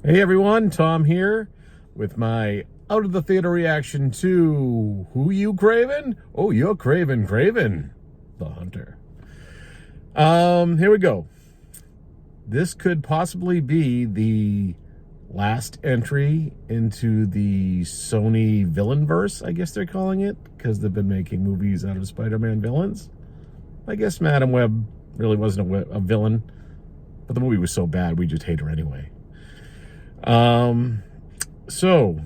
Hey everyone, Tom here with my out of the theater reaction to Who You Kraven? Oh, you're Kraven the Hunter. Here we go. This could possibly be the last entry into the Sony villainverse, I guess they're calling it, because they've been making movies out of Spider-Man villains. I guess Madam Web really wasn't a villain, but the movie was so bad we just hate her anyway. So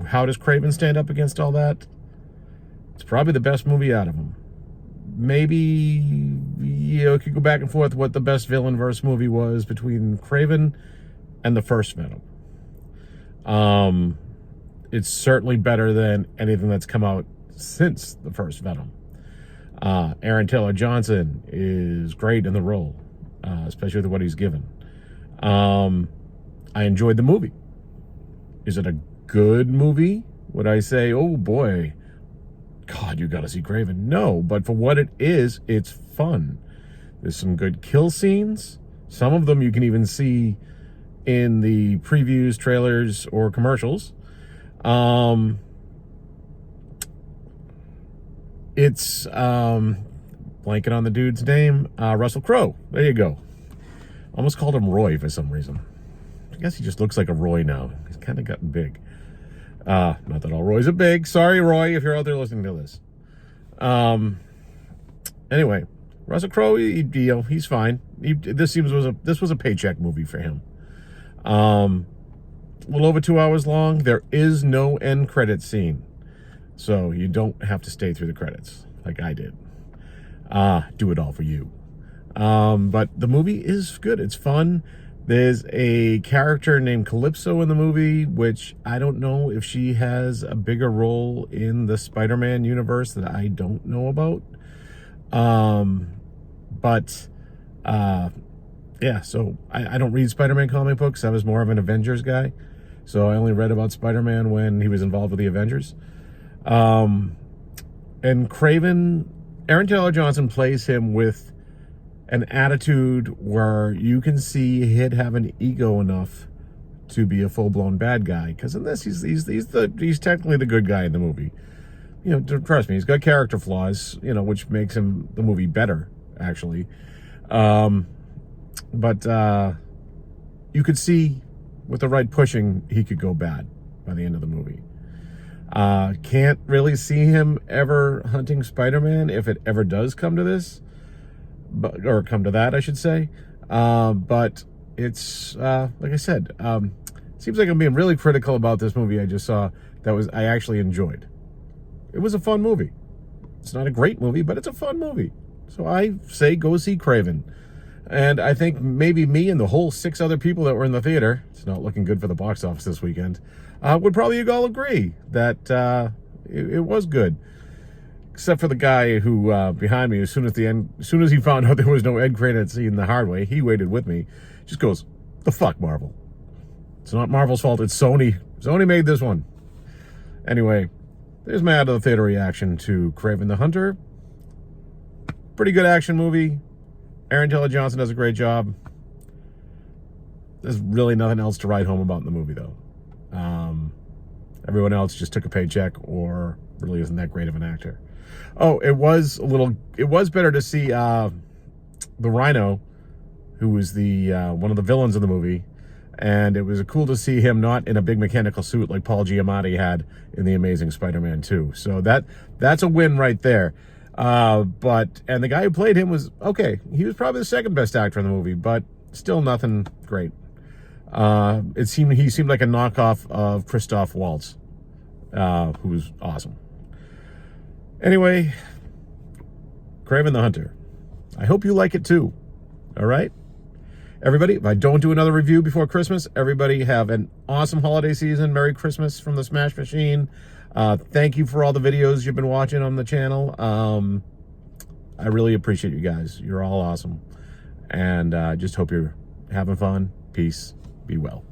how does Kraven stand up against all that? It's probably the best movie out of them. Maybe, it could go back and forth what the best villain verse movie was between Kraven and the first Venom. It's certainly better than anything that's come out since the first Venom. Aaron Taylor Johnson is great in the role, especially with what he's given. I enjoyed the movie. Is it a good movie? Would I say, oh boy, God, you got to see Kraven? No, but for what it is, it's fun. There's some good kill scenes. Some of them you can even see in the previews, trailers, or commercials. It's blanking on the dude's name, Russell Crowe. There you go. Almost called him Roy for some reason. I guess he just looks like a Roy now. He's kind of gotten big. Not that all Roys are big. Sorry, Roy, if you're out there listening to this. Anyway, Russell Crowe, he's fine. This was a paycheck movie for him. A little over 2 hours long. There is no end credit scene, so you don't have to stay through the credits like I did. Do it all for you. But the movie is good. It's fun. There's a character named Calypso in the movie, which I don't know if she has a bigger role in the Spider-Man universe that I don't know about. Yeah, so I don't read Spider-Man comic books. I was more of an Avengers guy. So I only read about Spider-Man when he was involved with the Avengers. And Kraven, Aaron Taylor Johnson plays him with an attitude where you can see he'd have an ego enough to be a full-blown bad guy. Because in this, he's technically the good guy in the movie. You know, trust me, he's got character flaws, which makes him the movie better, actually. But you could see with the right pushing, he could go bad by the end of the movie. Can't really see him ever hunting Spider-Man if it ever does come to this. Or come to that, I should say. But it's, like I said, seems like I'm being really critical about this movie I just saw I actually enjoyed. It was a fun movie. It's not a great movie, but it's a fun movie. So I say go see Kraven. And I think maybe me and the whole 6 other people that were in the theater, it's not looking good for the box office this weekend, would probably all agree that it was good. Except for the guy who behind me, as soon as he found out there was no end credit scene the hard way, he waited with me. Just goes, "The fuck, Marvel? It's not Marvel's fault. It's Sony. Sony made this one." Anyway, there's my out of the theater reaction to Kraven the Hunter. Pretty good action movie. Aaron Taylor Johnson does a great job. There's really nothing else to write home about in the movie, though. Everyone else just took a paycheck or really isn't that great of an actor. Oh, it was better to see the Rhino, who was the one of the villains in the movie, and it was cool to see him not in a big mechanical suit like Paul Giamatti had in The Amazing Spider-Man 2. So that's a win right there. And the guy who played him was okay. He was probably the second best actor in the movie, but still nothing great. He seemed like a knockoff of Christoph Waltz, who was awesome. Anyway, Kraven the Hunter. I hope you like it too. All right? Everybody, if I don't do another review before Christmas, everybody have an awesome holiday season. Merry Christmas from the Smash Machine. Thank you for all the videos you've been watching on the channel. I really appreciate you guys. You're all awesome. And just hope you're having fun. Peace. Be well.